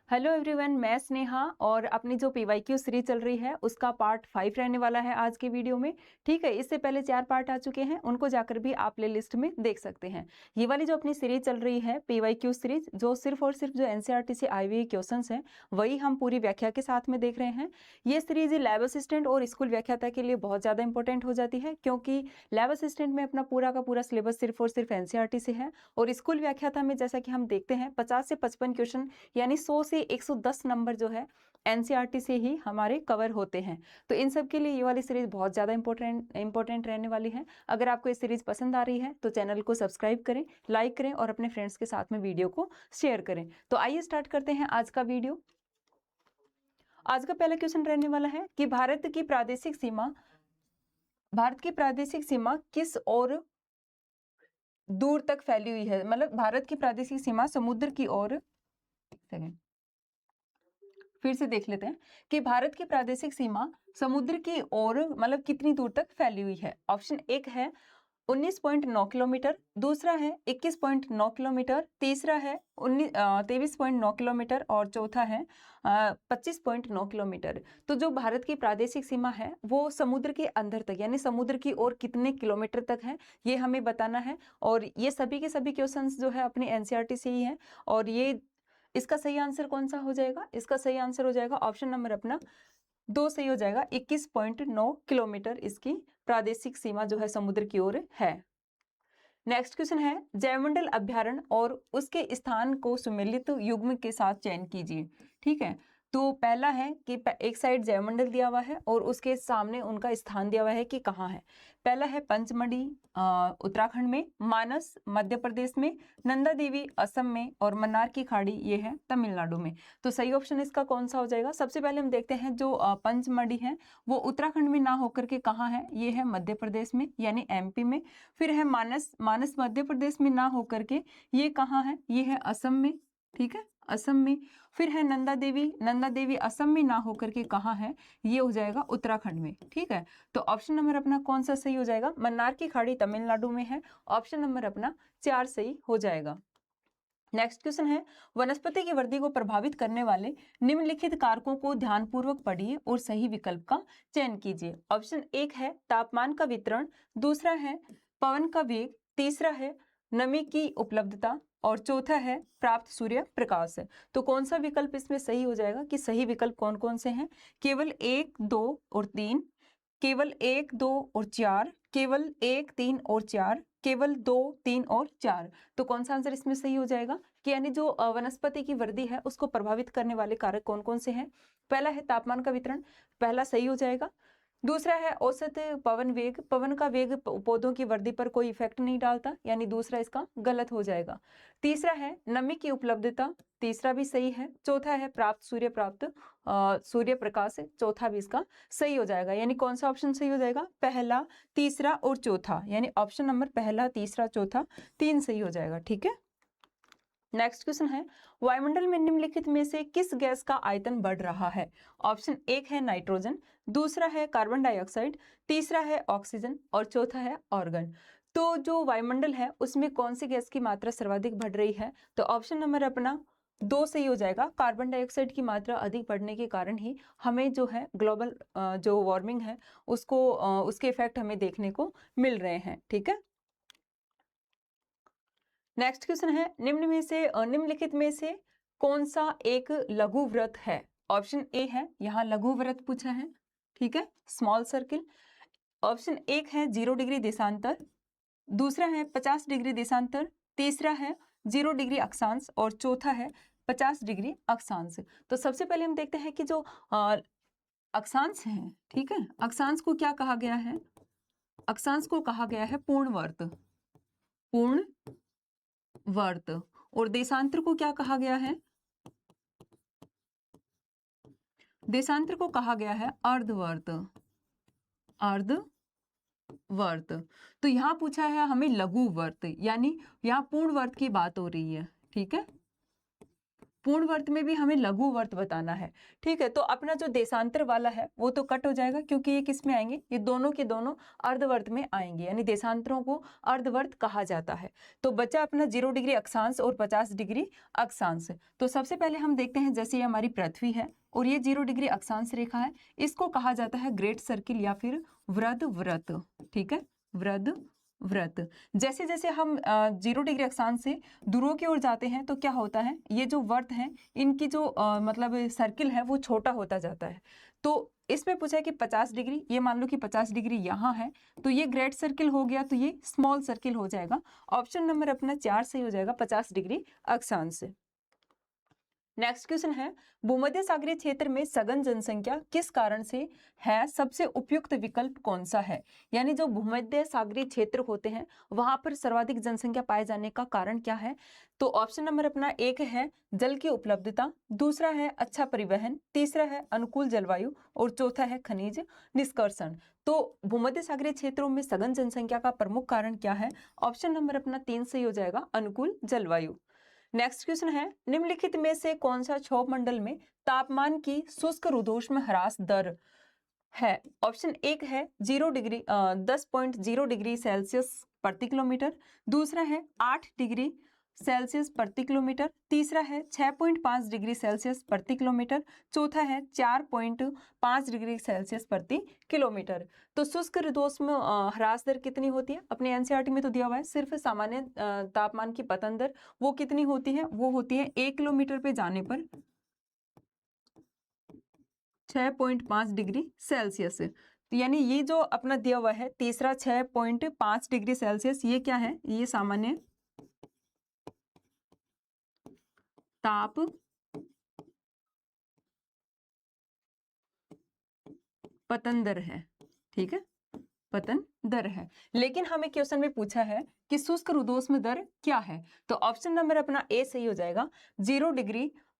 Hello everyone, मैं स्नेहा और अपनी जो पीवाईक्यू सीरीज चल रही है उसका पार्ट 5 रहने वाला है आज के वीडियो में। ठीक है, इससे पहले 4 पार्ट आ चुके हैं, उनको जाकर भी आप प्ले लिस्ट में देख सकते हैं। ये वाली जो अपनी सीरीज चल रही है पीवाईक्यू सीरीज, जो सिर्फ और सिर्फ जो एनसीईआरटी से आई हुई क्वेश्चंस हैं वही हम पूरी व्याख्या के साथ में देख रहे हैं। ये सीरीज लैब असिस्टेंट और स्कूल व्याख्याता के लिए बहुत ज़्यादा इंपॉर्टेंट हो जाती है, क्योंकि लैब असिस्टेंट में अपना पूरा का पूरा सिलेबस सिर्फ और सिर्फ एनसीईआरटी से है, और स्कूल व्याख्याता में जैसा कि हम देखते हैं 50 से 55 क्वेश्चन यानी 100 से 110 नंबर जो है एनसीईआरटी से ही हमारे कवर होते हैं। तो इन सब के लिए ये वाली सीरीज बहुत ज़्यादा इंपॉर्टेंट रहने वाली है। अगर आपको ये सीरीज पसंद आ रही है तो चैनल को सब्सक्राइब करें, लाइक करें और अपने फ्रेंड्स के साथ में वीडियो को शेयर करें। तो आइए स्टार्ट करते हैं आज का वीडियो। आज का पहला क्वेश्चन रहने वाला है कि भारत की प्रादेशिक सीमा किस और दूर तक फैली हुई है। मतलब भारत की प्रादेशिक सीमा समुद्र की ओर, फिर से देख लेते हैं कि भारत की प्रादेशिक सीमा समुद्र की ओर मतलब कितनी दूर तक फैली हुई है। ऑप्शन एक है 19.9 किलोमीटर, दूसरा है 21.9 किलोमीटर, तीसरा है 23.9 किलोमीटर और चौथा है 25.9 किलोमीटर। तो जो भारत की प्रादेशिक सीमा है वो समुद्र के अंदर तक यानी समुद्र की ओर कितने किलोमीटर तक है ये हमें बताना है। और ये सभी के सभी क्वेश्चंस जो है अपने एनसीईआरटी से ही है। और ये इसका सही आंसर कौन सा हो जाएगा? इसका सही आंसर हो जाएगा ऑप्शन नंबर अपना 2 सही हो जाएगा। 21.9 किलोमीटर इसकी प्रादेशिक सीमा जो है समुद्र की ओर है। नेक्स्ट क्वेश्चन है जैवमंडल अभ्यारण्य और उसके स्थान को सुमेलित युग्म के साथ चयन कीजिए। ठीक है, तो पहला है कि एक साइड जैवमंडल दिया हुआ है और उसके सामने उनका स्थान दिया हुआ है कि कहाँ है। पहला है पंचमढ़ी उत्तराखंड में, मानस मध्य प्रदेश में, नंदा देवी असम में और मन्नार की खाड़ी ये है तमिलनाडु में। तो सही ऑप्शन इसका कौन सा हो जाएगा? सबसे पहले हम देखते हैं जो पंचमढ़ी है वो उत्तराखंड में ना होकर के कहाँ है, ये है मध्य प्रदेश में यानी एमपी में। फिर है मानस मध्य प्रदेश में ना होकर के ये कहाँ है, ये है असम में। ठीक है, असम में। फिर है नंदा देवी असम में ना होकर के कहाँ है, ये हो जाएगा उत्तराखंड में। ठीक है, तो ऑप्शन नंबर अपना कौन सा सही हो जाएगा? मन्नार की खाड़ी तमिलनाडु में है। ऑप्शन नंबर अपना 4 सही हो जाएगा। नेक्स्ट क्वेश्चन है वनस्पति की वृद्धि को प्रभावित करने वाले निम्नलिखित कारकों को ध्यानपूर्वक पढ़िए और सही विकल्प का चयन कीजिए। ऑप्शन एक है तापमान का वितरण, दूसरा है पवन का वेग, तीसरा है नमी की उपलब्धता और चौथा है प्राप्त सूर्य प्रकाश है। तो कौन सा विकल्प इसमें सही हो जाएगा कि सही विकल्प कौन कौन से हैं? केवल 1, 2 और 3, केवल 1, 2 और 4, केवल 1, 3 और 4, केवल 2, 3 और 4। तो कौन सा आंसर इसमें सही हो जाएगा कि यानी जो वनस्पति की वृद्धि है उसको प्रभावित करने वाले कारक कौन कौन से हैं? पहला है तापमान का वितरण, पहला सही हो जाएगा। दूसरा है औसत पवन वेग, पवन का वेग पौधों की वृद्धि पर कोई इफेक्ट नहीं डालता यानी दूसरा इसका गलत हो जाएगा। तीसरा है नमी की उपलब्धता, तीसरा भी सही है। चौथा है सूर्य प्रकाश है, चौथा भी इसका सही हो जाएगा। यानी कौन सा ऑप्शन सही हो जाएगा? पहला, तीसरा और चौथा, यानी ऑप्शन नंबर पहला, तीसरा, चौथा 3 सही हो जाएगा। ठीक है, नेक्स्ट क्वेश्चन है वायुमंडल में निम्नलिखित में से किस गैस का आयतन बढ़ रहा है? ऑप्शन एक है नाइट्रोजन, दूसरा है कार्बन डाइऑक्साइड, तीसरा है ऑक्सीजन और चौथा है ऑर्गन। तो जो वायुमंडल है उसमें कौन सी गैस की मात्रा सर्वाधिक बढ़ रही है? तो ऑप्शन नंबर अपना 2 सही हो जाएगा। कार्बन डाइऑक्साइड की मात्रा अधिक बढ़ने के कारण ही हमें जो है ग्लोबल जो वार्मिंग है उसको उसके इफेक्ट हमें देखने को मिल रहे हैं। ठीक है, नेक्स्ट क्वेश्चन है निम्नलिखित में से कौन सा एक लघु व्रत है? ऑप्शन ए है यहाँ लघु व्रत पूछा है। ठीक है, स्मॉल सर्किल। ऑप्शन एक है 0 डिग्री देशांतर, दूसरा है 50 डिग्री देशांतर, तीसरा है 0 डिग्री अक्षांश और चौथा है 50 डिग्री अक्षांश। तो सबसे पहले हम देखते हैं कि जो अक्षांश है, ठीक है, अक्षांश को क्या कहा गया है? अक्षांश को कहा गया है पूर्ण वर्त। और देशांतर को क्या कहा गया है? देशांतर को कहा गया है अर्धवर्त। तो यहां पूछा है हमें लघु वर्त, यानी यहां पूर्ण वर्त की बात हो रही है। ठीक है, पूर्ण वर्त में भी हमें लघु वर्त बताना है, ठीक है। तो अपना जो देशांतर वाला है वो तो कट हो जाएगा, क्योंकि ये किस में आएंगे, ये दोनों के दोनों अर्धवर्त में आएंगे, यानी देशांतरों को अर्धवर्त कहा जाता है। तो बचा अपना 0 डिग्री अक्षांश और 50 डिग्री अक्षांश। तो सबसे पहले हम देखते हैं, जैसे ये हमारी पृथ्वी है और ये 0 डिग्री अक्षांश रेखा है, इसको कहा जाता है ग्रेट सर्किल या फिर वृत्त व्रत, ठीक है, वृत्त व्रत। जैसे जैसे हम 0 डिग्री अक्षांश से दूरों की ओर जाते हैं तो क्या होता है, ये जो वर्त है इनकी जो मतलब सर्किल है वो छोटा होता जाता है। तो इसमें पूछा है कि 50 डिग्री, ये मान लो कि 50 डिग्री यहाँ है, तो ये ग्रेट सर्किल हो गया, तो ये स्मॉल सर्किल हो जाएगा। ऑप्शन नंबर अपना 4 सही हो जाएगा, 50 डिग्री अक्षांश। नेक्स्ट क्वेश्चन है, भूमध्य सागरीय क्षेत्र में सघन जनसंख्या किस कारण से है, सबसे उपयुक्त विकल्प कौन सा है। यानी जो भूमध्य सागरीय क्षेत्र होते हैं वहां पर सर्वाधिक जनसंख्या पाए जाने का कारण क्या है। तो ऑप्शन नंबर अपना 1 है जल की उपलब्धता, दूसरा है अच्छा परिवहन, तीसरा है अनुकूल जलवायु और चौथा है खनिज निष्कर्षण। तो भूमध्य सागरीय क्षेत्रों में सघन जनसंख्या का प्रमुख कारण क्या है, ऑप्शन नंबर अपना 3 सही हो जाएगा, अनुकूल जलवायु। नेक्स्ट क्वेश्चन है, निम्नलिखित में से कौन सा क्षोभ मंडल में तापमान की शुष्क रुद्धोष्म ह्रास दर है। ऑप्शन 1 है 10.0 डिग्री सेल्सियस प्रति किलोमीटर, दूसरा है 8 डिग्री सेल्सियस प्रति किलोमीटर, तीसरा है 6.5 डिग्री सेल्सियस प्रति किलोमीटर, चौथा है 4.5 डिग्री सेल्सियस प्रति किलोमीटर। तो शुष्क रुद्धोष्म ह्रास दर कितनी होती है, अपने एनसीईआरटी में तो दिया हुआ है, सिर्फ सामान्य तापमान की पतन दर वो कितनी होती है, वो होती है 1 किलोमीटर पे जाने पर 6.5 डिग्री सेल्सियस। यानी ये जो अपना दिया हुआ है तीसरा 6.5 डिग्री सेल्सियस, ये क्या है, ये सामान्य ताप पतन दर है, ठीक है, पतन दर है। लेकिन हमें क्वेश्चन में पूछा है कि शुष्क रुद्धोष्म दर क्या है, तो ऑप्शन नंबर अपना ए सही हो जाएगा,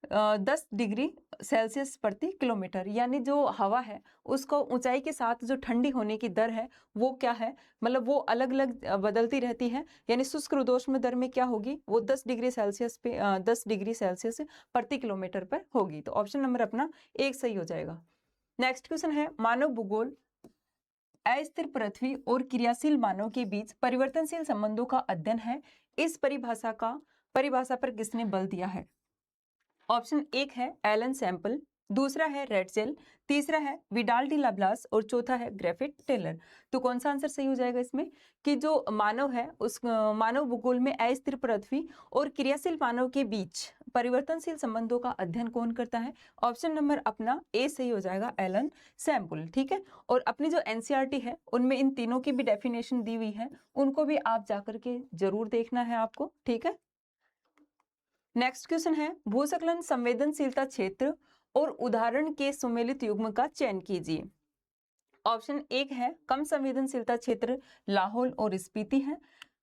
10 डिग्री सेल्सियस प्रति किलोमीटर। यानी जो हवा है उसको ऊंचाई के साथ जो ठंडी होने की दर है वो क्या है, मतलब वो अलग अलग बदलती रहती है। यानी शुष्क रुद्धोष्म दर में क्या होगी, वो 10 डिग्री सेल्सियस पे 10 डिग्री सेल्सियस प्रति किलोमीटर पर होगी। तो ऑप्शन नंबर अपना 1 सही हो जाएगा। नेक्स्ट क्वेश्चन है, मानव भूगोल अस्थिर पृथ्वी और क्रियाशील मानव के बीच परिवर्तनशील संबंधों का अध्ययन है, इस परिभाषा पर किसने बल दिया है। ऑप्शन 1 है एलन सैंपल, दूसरा है रेटजेल, तीसरा है विडाल डी लाब्लास और चौथा है ग्रेफिथ टेलर। तो कौन सा आंसर सही हो जाएगा इसमें, कि जो मानव है उस मानव भूगोल में अस्थिर पृथ्वी और क्रियाशील मानव के बीच परिवर्तनशील संबंधों का अध्ययन कौन करता है। ऑप्शन नंबर अपना ए सही हो जाएगा, एलन सैंपल, ठीक है। और अपनी जो एनसीईआरटी है उनमें इन तीनों की भी डेफिनेशन दी हुई है, उनको भी आप जाकर के जरूर देखना है आपको, ठीक है। नेक्स्ट क्वेश्चन है, भूस्खलन संवेदनशीलता क्षेत्र और उदाहरण के सुमेलित युग्म का चयन कीजिए। ऑप्शन 1 है कम संवेदनशीलता क्षेत्र लाहौल और स्पीति है,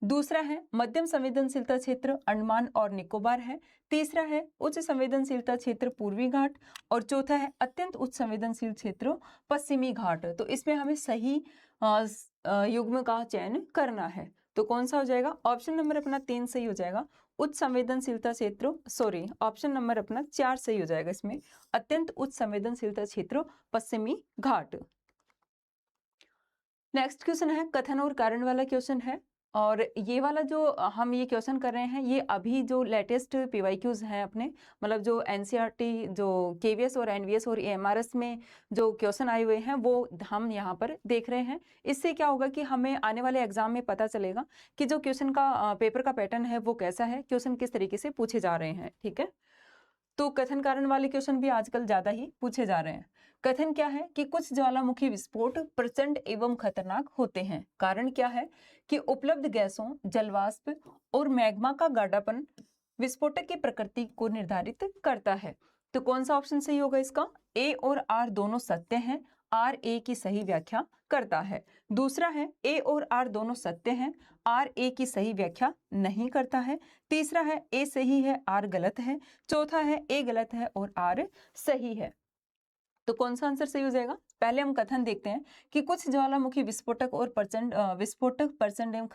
दूसरा है मध्यम संवेदनशीलता क्षेत्र अंडमान और निकोबार है, तीसरा है उच्च संवेदनशीलता क्षेत्र पूर्वी घाट और चौथा है अत्यंत उच्च संवेदनशील क्षेत्र पश्चिमी घाट। तो इसमें हमें सही युग्म का चयन करना है, तो कौन सा हो जाएगा, ऑप्शन नंबर अपना 3 सही हो जाएगा, उच्च संवेदनशीलता क्षेत्र, सॉरी ऑप्शन नंबर अपना 4 सही हो जाएगा इसमें, अत्यंत उच्च संवेदनशीलता क्षेत्र पश्चिमी घाट। नेक्स्ट क्वेश्चन है कथन और कारण वाला क्वेश्चन है, और ये वाला जो हम ये क्वेश्चन कर रहे हैं ये अभी जो लेटेस्ट पीवाईक्यूज हैं अपने, मतलब जो एनसीईआरटी जो केवीएस और एनवीएस और एमआरएस में जो क्वेश्चन आए हुए हैं वो हम यहाँ पर देख रहे हैं। इससे क्या होगा कि हमें आने वाले एग्जाम में पता चलेगा कि जो क्वेश्चन का पेपर का पैटर्न है वो कैसा है, क्वेश्चन किस तरीके से पूछे जा रहे हैं, ठीक है। तो कथन कारण वाले क्वेश्चन भी आजकल ज्यादा ही पूछे जा रहे हैं। कथन क्या है कि कुछ ज्वालामुखी विस्फोट प्रचंड एवं खतरनाक होते हैं, कारण क्या है कि उपलब्ध गैसों, जलवाष्प और मैग्मा का गाढ़ापन विस्फोटक की प्रकृति को निर्धारित करता है। तो कौन सा ऑप्शन सही होगा इसका, ए और आर दोनों सत्य हैं, आर ए की सही व्याख्या करता है। दूसरा है ए और आर दोनों सत्य हैं, आर ए की सही व्याख्या नहीं करता है। तीसरा है ए सही है, आर गलत है। चौथा है ए गलत है और आर सही है। तो कौन सा आंसर सही हो जाएगा? पहले हम कथन देखते हैं कि कुछ ज्वालामुखी विस्फोटक और विस्फोटक प्रचंड एवं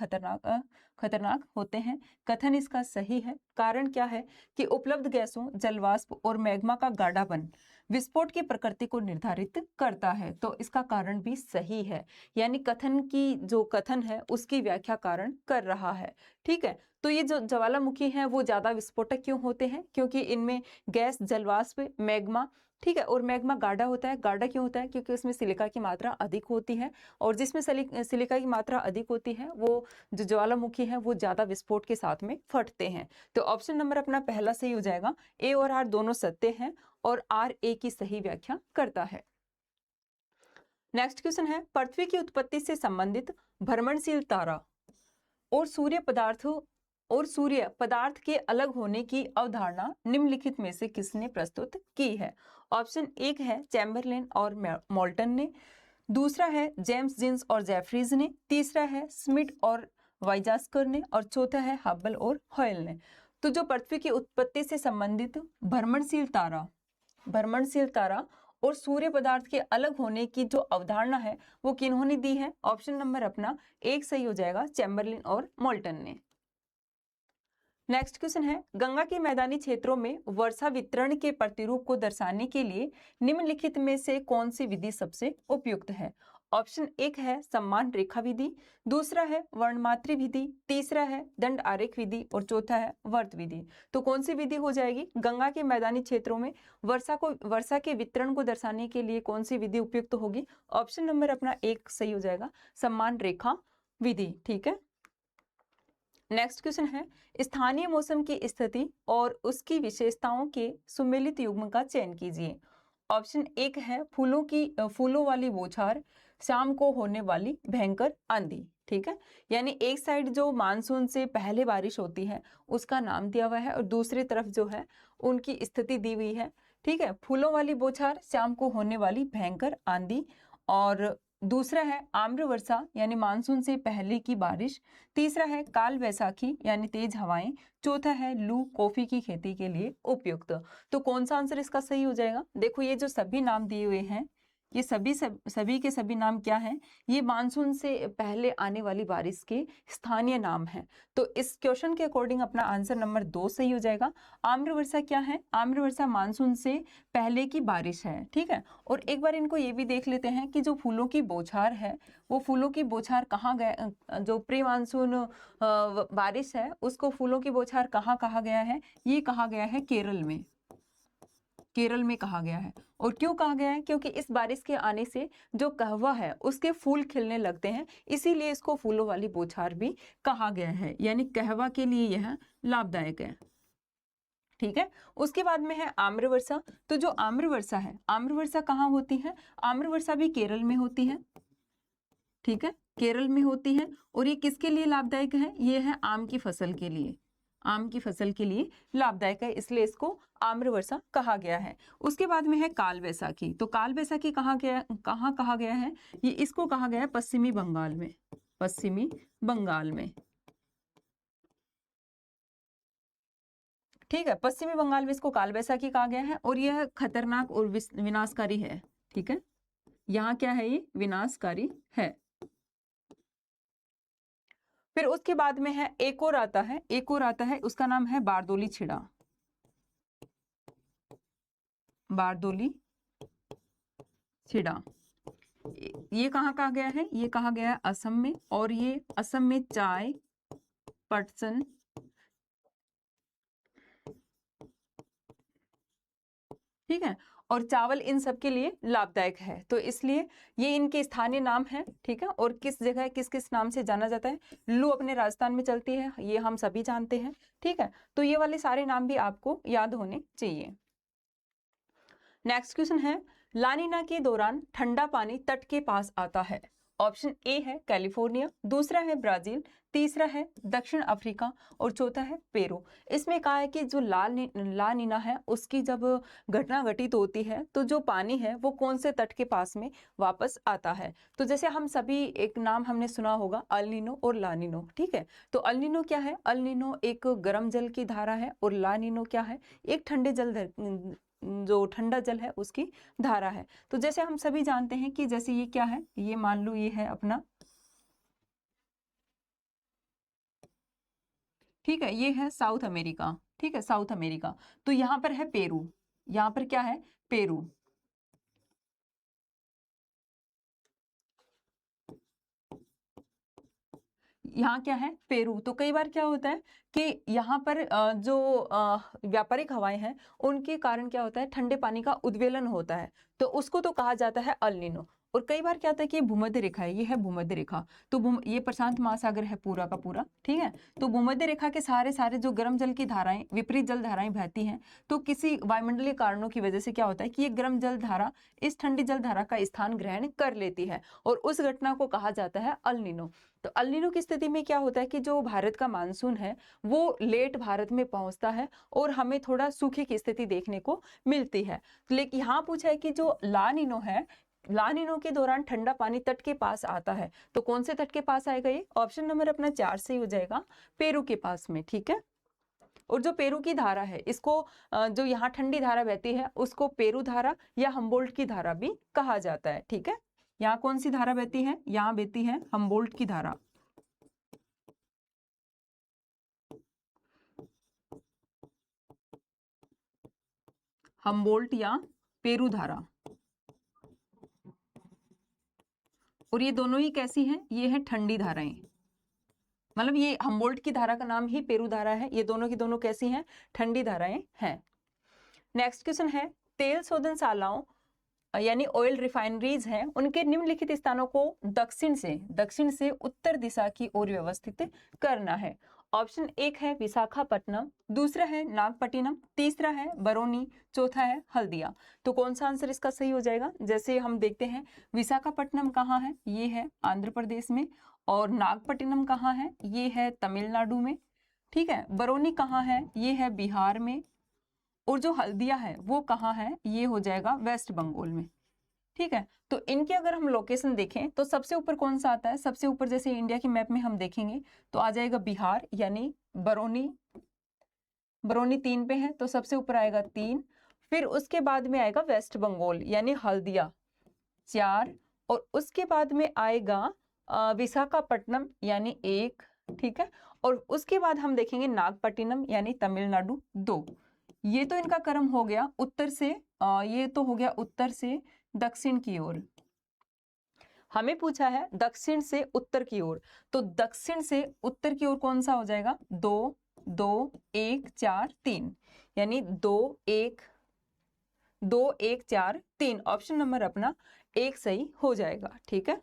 खतरनाक होते हैं। कथन इसका सही है। कारण क्या है कि उपलब्ध गैसों, जलवाष्प और मैग्मा का गाढ़ापन विस्फोट की प्रकृति को निर्धारित करता है। तो इसका कारण भी सही है, यानी कथन की जो कथन है उसकी व्याख्या कारण कर रहा है। ठीक है, तो ये जो ज्वालामुखी हैं वो ज्यादा विस्फोटक क्यों होते हैं? क्योंकि इनमें गैस, जलवाष्प, मैग्मा, ठीक है, और मैग्मा गाढ़ा होता है। गाढ़ा क्यों होता है? क्योंकि उसमें सिलिका की मात्रा अधिक होती है, और जिसमें सिलिका की मात्रा अधिक होती है वो जो ज्वालामुखी है वो ज्यादा विस्फोट के साथ में फटते हैं। तो ऑप्शन नंबर अपना पहला सही हो जाएगा। ए और आर दोनों सत्य हैं और आर ए की सही व्याख्या करता है। नेक्स्ट क्वेश्चन है, पृथ्वी की उत्पत्ति से संबंधित भ्रमणशील तारा और सूर्य पदार्थ के अलग होने की अवधारणा निम्नलिखित में से किसने प्रस्तुत की है? ऑप्शन एक है चैम्बरलेन और मोल्टन ने, दूसरा है जेम्स जीन्स और जेफरीज ने, तीसरा है स्मिथ और वाइजास्कर ने, और चौथा है हब्बल और हॉयल ने। तो जो पृथ्वी की उत्पत्ति से संबंधित भ्रमणशील तारा और सूर्य पदार्थ के अलग होने की जो अवधारणा है वो किन्होंने दी है? ऑप्शन नंबर अपना एक सही हो जाएगा, चैम्बरलेन और मोल्टन ने। नेक्स्ट क्वेश्चन है, गंगा के मैदानी क्षेत्रों में वर्षा वितरण के प्रतिरूप को दर्शाने के लिए निम्नलिखित में से कौन सी विधि सबसे उपयुक्त है? ऑप्शन एक है सम्मान रेखा विधि, दूसरा है वर्णमात्री विधि, तीसरा है दंड आरेख विधि, और चौथा है वर्त विधि। तो कौन सी विधि हो जाएगी? गंगा के मैदानी क्षेत्रों में वर्षा के वितरण को दर्शाने के लिए कौन सी विधि उपयुक्त होगी? ऑप्शन नंबर अपना एक सही हो जाएगा, सम्मान रेखा विधि। ठीक है, नेक्स्ट क्वेश्चन है, स्थानीय मौसम की स्थिति और उसकी विशेषताओं के सुमेलित युग्म का चयन कीजिए। ऑप्शन एक है फूलों वाली बौछार, शाम को होने वाली भयंकर आंधी। ठीक है, यानी एक साइड जो मानसून से पहले बारिश होती है उसका नाम दिया हुआ है और दूसरी तरफ जो है उनकी स्थिति दी हुई है। ठीक है, फूलों वाली बौछार, शाम को होने वाली भयंकर आंधी, और दूसरा है आम्र वर्षा यानी मानसून से पहले की बारिश, तीसरा है काल वैसाखी यानी तेज हवाएं, चौथा है लू, कॉफी की खेती के लिए उपयुक्त। तो कौन सा आंसर इसका सही हो जाएगा? देखो ये जो सभी नाम दिए हुए हैं ये सभी के सभी नाम क्या हैं? ये मानसून से पहले आने वाली बारिश के स्थानीय नाम हैं। तो इस क्वेश्चन के अकॉर्डिंग अपना आंसर नंबर 2 सही हो जाएगा। आम्र वर्षा क्या है? आम्र वर्षा मानसून से पहले की बारिश है। ठीक है, और एक बार इनको ये भी देख लेते हैं कि जो फूलों की बौछार है वो फूलों की बौछार कहाँ गए, जो प्री मानसून बारिश है उसको फूलों की बौछार कहाँ कहा गया है? ये कहा गया है केरल में कहा गया है। और क्यों कहा गया है? क्योंकि इस बारिश के आने से जो कहवा है उसके फूल खिलने लगते हैं, इसीलिए इसको फूलों वाली बौछार भी कहा गया है, यानी कहवा के लिए यह लाभदायक है। ठीक है, उसके बाद में है आम्र वर्षा। तो जो आम्र वर्षा है, आम्र वर्षा कहाँ होती है? आम्र वर्षा भी केरल में होती है। ठीक है, केरल में होती है, और ये किसके लिए लाभदायक है? ये है आम की फसल के लिए, आम की फसल के लिए लाभदायक है, इसलिए इसको आम्र वर्षा कहा गया है। उसके बाद में है काल वैसाखी। तो काल वैसाखी कहाँ कहा गया है? ये इसको कहा गया है पश्चिमी बंगाल में। ठीक है, पश्चिमी बंगाल में इसको काल वैसाखी कहा गया है, और यह खतरनाक और विनाशकारी है। ठीक है, यहाँ क्या है? ये विनाशकारी है। फिर उसके बाद में है एक और आता है, उसका नाम है बारदोली छिड़ा। ये कहाँ कहा गया है? ये कहा गया है असम में, और ये असम में चाय, पटसन, ठीक है, और चावल इन सब के लिए लाभदायक है, तो इसलिए ये इनके स्थानीय नाम है। ठीक है, और किस जगह किस किस नाम से जाना जाता है? लू अपने राजस्थान में चलती है, ये हम सभी जानते हैं। ठीक है, तो ये वाले सारे नाम भी आपको याद होने चाहिए। नेक्स्ट क्वेश्चन है, लानिना के दौरान ठंडा पानी तट के पास आता है। ऑप्शन ए है कैलिफोर्निया, दूसरा है ब्राजील, तीसरा है दक्षिण अफ्रीका, और चौथा है पेरू। इसमें कहा है कि जो लानिना है उसकी जब घटना घटित होती है तो जो पानी है वो कौन से तट के पास में वापस आता है? तो जैसे हम सभी एक नाम हमने सुना होगा, अल नीनो और ला नीनो। ठीक है, तो अल नीनो क्या है? अल नीनो एक गर्म जल की धारा है, और ला नीनो क्या है? एक ठंडे जो ठंडा जल है उसकी धारा है। तो जैसे हम सभी जानते हैं कि जैसे ये क्या है, ये मान लो ये है अपना, ठीक है, ये है साउथ अमेरिका, ठीक है, साउथ अमेरिका। तो यहाँ पर है पेरू, यहाँ पर क्या है, पेरू। यहाँ क्या है, पेरू। तो कई बार क्या होता है कि यहाँ पर जो व्यापारिक हवाएं हैं उनके कारण क्या होता है, ठंडे पानी का उद्वेलन होता है, तो उसको तो कहा जाता है अल नीनो। और कई बार क्या होता है कि भूमध्य रेखा है, ये है भूमध्य रेखा, तो ये प्रशांत महासागर है पूरा का पूरा, ठीक है। तो भूमध्य रेखा के सारे सारे जो गर्म जल की धाराएं, विपरीत जल धाराएं बहती हैं, तो किसी वायुमंडलीय कारणों की वजह से क्या होता है कि ये गर्म जल धारा इस ठंडी जल धारा का स्थान ग्रहण कर लेती है, और उस घटना को कहा जाता है अल नीनो। तो अल नीनो की स्थिति में क्या होता है कि जो भारत का मानसून है वो लेट भारत में पहुंचता है और हमें थोड़ा सूखे की स्थिति देखने को मिलती है। लेकिन यहाँ पूछा है कि जो ला नीनो है, ला नीनो के दौरान ठंडा पानी तट के पास आता है, तो कौन से तट के पास आएगा, ये ऑप्शन नंबर अपना 4 से ही हो जाएगा, पेरू के पास में, ठीक है। और जो पेरू की धारा है इसको जो यहाँ ठंडी धारा बहती है उसको पेरू धारा या हम्बोल्ट की धारा भी कहा जाता है, ठीक है। यहाँ कौन सी धारा बहती है, यहाँ बहती है हम्बोल्ट की धारा। हम्बोल्ट या पेरू धारा। और ये दोनों ही कैसी हैं, ये है ठंडी धाराएं, मतलब ये हम्बोल्ट की धारा का नाम ही पेरू धारा है, ये दोनों की दोनों कैसी हैं, ठंडी धाराएं हैं। नेक्स्ट क्वेश्चन है, तेल शोधनशालाओं यानी ऑयल रिफाइनरीज हैं, उनके निम्नलिखित स्थानों को दक्षिण से उत्तर दिशा की ओर व्यवस्थित करना है। ऑप्शन 1 है विशाखापट्टनम, दूसरा है नागपट्टिनम, तीसरा है बरौनी, चौथा है हल्दिया। तो कौन सा आंसर इसका सही हो जाएगा, जैसे हम देखते हैं विशाखापट्टनम कहाँ है, ये है आंध्र प्रदेश में, और नागपट्टिनम कहाँ है, ये है तमिलनाडु में, ठीक है। बरौनी कहाँ है, ये है बिहार में, और जो हल्दिया है वो कहाँ है, ये हो जाएगा वेस्ट बंगाल में, ठीक है। तो इनके अगर हम लोकेशन देखें तो सबसे ऊपर कौन सा आता है, सबसे ऊपर जैसे इंडिया की मैप में हम देखेंगे तो आ जाएगा बिहार, यानी बरौनी, बरौनी 3 पे है तो सबसे ऊपर आएगा 3, फिर उसके बाद में आएगा वेस्ट बंगाल यानी हल्दिया 4, और उसके बाद में आएगा विशाखापट्टनम यानी 1, ठीक है। और उसके बाद हम देखेंगे नागपट्टिनम यानी तमिलनाडु 2। ये तो इनका क्रम हो गया उत्तर से, ये तो हो गया उत्तर से दक्षिण की ओर। हमें पूछा है दक्षिण से उत्तर की ओर, तो दक्षिण से उत्तर की ओर कौन सा हो जाएगा, 2 2 1 4 3, यानी 2 1 2 1 4 3, ऑप्शन नंबर अपना 1 सही हो जाएगा, ठीक है।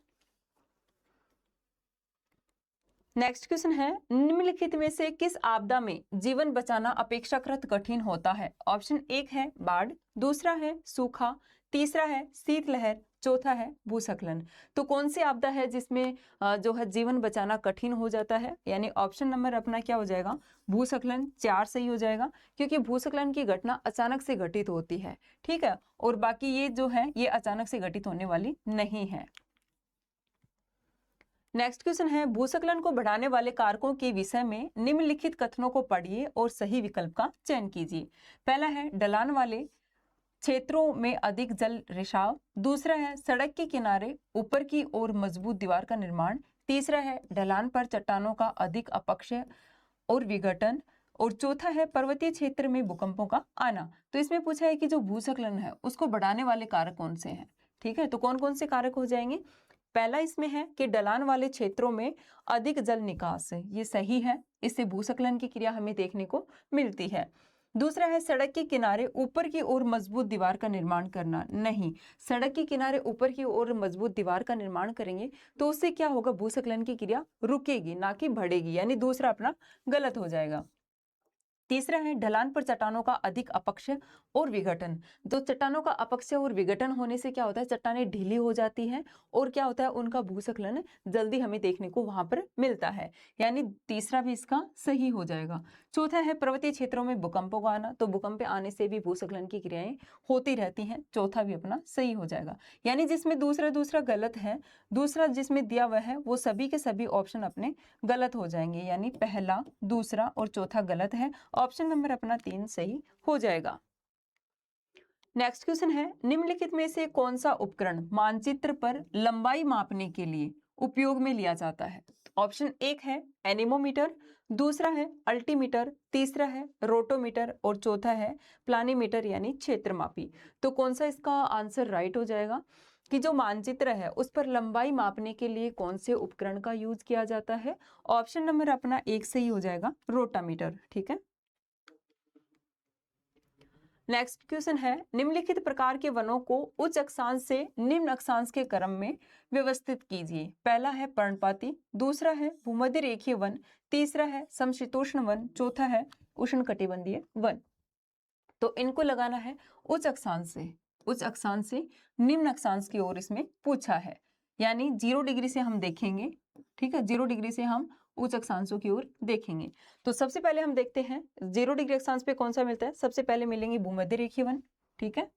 नेक्स्ट क्वेश्चन है, निम्नलिखित में से किस आपदा में जीवन बचाना अपेक्षाकृत कठिन होता है। ऑप्शन 1 है बाढ़, दूसरा है सूखा, तीसरा है शीतलहर, चौथा है भूस्खलन। तो कौन सी आपदा है जिसमें जो है जीवन बचाना कठिन हो जाता है, यानी ऑप्शन नंबर अपना क्या हो जाएगा, भूस्खलन, 4 सही हो जाएगा, क्योंकि भूस्खलन की घटना अचानक से घटित होती है, ठीक है। और बाकी ये जो है ये अचानक से घटित होने वाली नहीं है। नेक्स्ट क्वेश्चन है, भूस्खलन को बढ़ाने वाले कारकों के विषय में निम्नलिखित कथनों को पढ़िए और सही विकल्प का चयन कीजिए। पहला है ढलान वाले क्षेत्रों में अधिक जल रिसाव, दूसरा है सड़क के किनारे ऊपर की ओर मजबूत दीवार का निर्माण, तीसरा है ढलान पर चट्टानों का अधिक अपक्षय और विघटन, और चौथा है पर्वतीय क्षेत्र में भूकंपों का आना। तो इसमें पूछा है कि जो भूस्खलन है उसको बढ़ाने वाले कारक कौन से हैं, ठीक है। तो कौन कौन से कारक हो जाएंगे, पहला इसमें है कि ढलान वाले क्षेत्रों में अधिक जल निकास है, ये सही है, इससे भूस्खलन की क्रिया हमें देखने को मिलती है। दूसरा है सड़क के किनारे ऊपर की ओर मजबूत दीवार का निर्माण करना, नहीं, सड़क के किनारे ऊपर की ओर मजबूत दीवार का निर्माण करेंगे तो उससे क्या होगा, भूस्खलन की क्रिया रुकेगी ना कि बढ़ेगी, यानी दूसरा अपना गलत हो जाएगा। तीसरा है ढलान पर चट्टानों का अधिक अपक्षय और विघटन, तो चट्टानों का अपक्षय और विघटन होने से क्या होता है, चट्टानें ढीली हो जाती हैं और क्या होता है, उनका भूस्खलन जल्दी हमें देखने को वहां पर मिलता है, यानी तीसरा भी इसका सही हो जाएगा। चौथा है पर्वतीय क्षेत्रों में भूकंपों का आना, तो भूकंप आने से भी भूस्खलन की क्रियाएं होती रहती हैं, चौथा भी अपना सही हो जाएगा। यानी जिसमें दूसरा गलत है, दूसरा जिसमें दिया हुआ है वो सभी के सभी ऑप्शन अपने गलत हो जाएंगे, यानी पहला, दूसरा और चौथा गलत है, ऑप्शन नंबर अपना 3 सही हो जाएगा। नेक्स्ट क्वेश्चन है, निम्नलिखित में से कौन सा उपकरण मानचित्र पर लंबाई मापने के लिए उपयोग में लिया जाता है? ऑप्शन एक है एनीमोमीटर, दूसरा है अल्टीमीटर, तीसरा है रोटोमीटर और चौथा है प्लानीमीटर यानी क्षेत्रमापी। तो कौन सा इसका आंसर राइट हो जाएगा कि जो मानचित्र है उस पर लंबाई मापने के लिए कौन से उपकरण का यूज किया जाता है? ऑप्शन नंबर अपना एक सही हो जाएगा, रोटामीटर। ठीक है। नेक्स्ट क्वेश्चन है, निम्नलिखित प्रकार के वनों को उच्च अक्षांश से निम्न अक्षांश के क्रम में व्यवस्थित कीजिए। पहला है पर्णपाती, दूसरा है भूमध्य रेखीय वन, तीसरा है समशीतोष्ण वन, चौथा है उष्णकटिबंधीय वन। तो इनको लगाना है उच्च अक्षांश से, उच्च अक्षांश से निम्न अक्षांश की ओर इसमें पूछा है, यानी 0 डिग्री से हम देखेंगे। ठीक है, 0 डिग्री से हम उच्च अक्षांशों की ओर देखेंगे। तो सबसे पहले हम देखते हैं 0 डिग्री अक्षांश पे कौन सा मिलता है। सबसे पहले मिलेंगे भूमध्य रेखीय वन। ठीक है,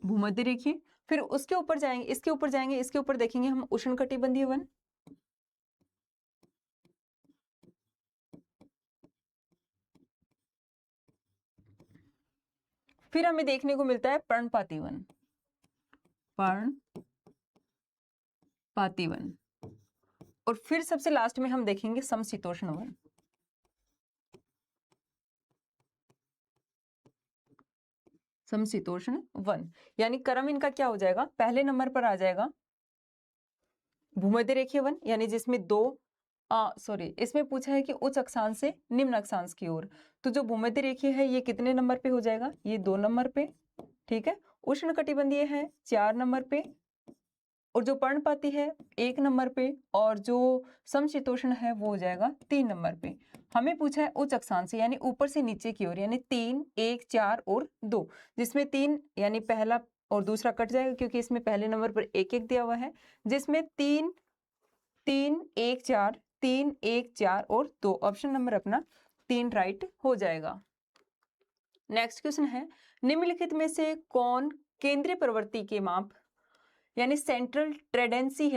भूमध्य रेखीय, फिर उसके ऊपर जाएंगे, इसके ऊपर जाएंगे, इसके ऊपर देखेंगे हम उष्णकटिबंधीय वन, फिर हमें देखने को मिलता है पर्णपाती वन, पर्णपाती वन, और फिर सबसे लास्ट में हम देखेंगे समशीतोष्ण वन। समशीतोष्ण वन, यानी क्रम इनका क्या हो जाएगा, पहले नंबर पर आ जाएगा भूमध्य रेखीय वन, यानी जिसमें इसमें पूछा है कि उच्च अक्षांश से निम्न अक्षांश की ओर, तो जो भूमध्य रेखीय है ये कितने नंबर पे हो जाएगा, ये 2 नंबर पे। ठीक है, उष्णकटिबंधीय है 4 नंबर पे, और जो पर्णपाती है 1 नंबर पे, और जो समशीतोष्ण है वो हो जाएगा 3 नंबर पे। हमें पूछा है उच्च अक्षांश से, यानी ऊपर से नीचे की ओर, यानी 3, 1, 4 और 2, जिसमें 3 यानी पहला और दूसरा कट जाएगा क्योंकि इसमें पहले नंबर पर 1 1 दिया हुआ है, जिसमें 3, 3, 1, 4, 3, 1, 4 और 2, ऑप्शन नंबर अपना 3 राइट हो जाएगा। नेक्स्ट क्वेश्चन है, निम्नलिखित में से कौन केंद्रीय प्रवृत्ति के माप यानी सेंट्रल टेंडेंसी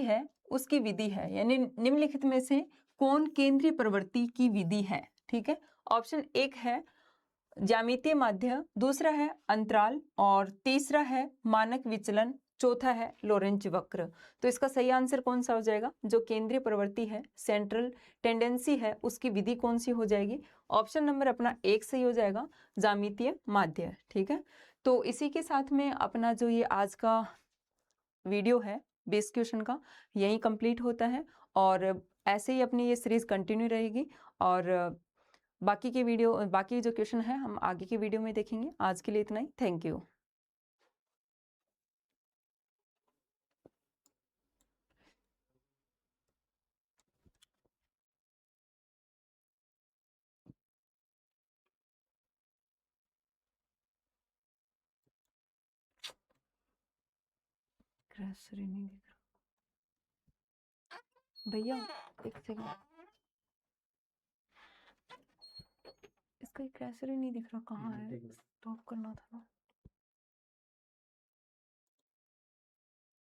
है उसकी विधि है, यानी निम्नलिखित में से कौन केंद्रीय प्रवृत्ति की विधि है? ठीक है, ऑप्शन एक है ज्यामितीय माध्य, दूसरा है अंतराल, और तीसरा है मानक विचलन, चौथा है लोरेंज वक्र। तो इसका सही आंसर कौन सा हो जाएगा? जो केंद्रीय प्रवृत्ति है, सेंट्रल टेंडेंसी है, उसकी विधि कौन सी हो जाएगी? ऑप्शन नंबर अपना एक सही हो जाएगा, ज्यामितीय माध्य। ठीक है, तो इसी के साथ में अपना जो ये आज का वीडियो है बेस क्वेश्चन का यही कंप्लीट होता है, और ऐसे ही अपनी ये सीरीज कंटिन्यू रहेगी, और बाकी जो क्वेश्चन है हम आगे के वीडियो में देखेंगे। आज के लिए इतना ही, थैंक यू। भैया एक सेकंड, इसका क्रैशर ही नहीं दिख रहा, कहाँ है? स्टॉप करना था ना।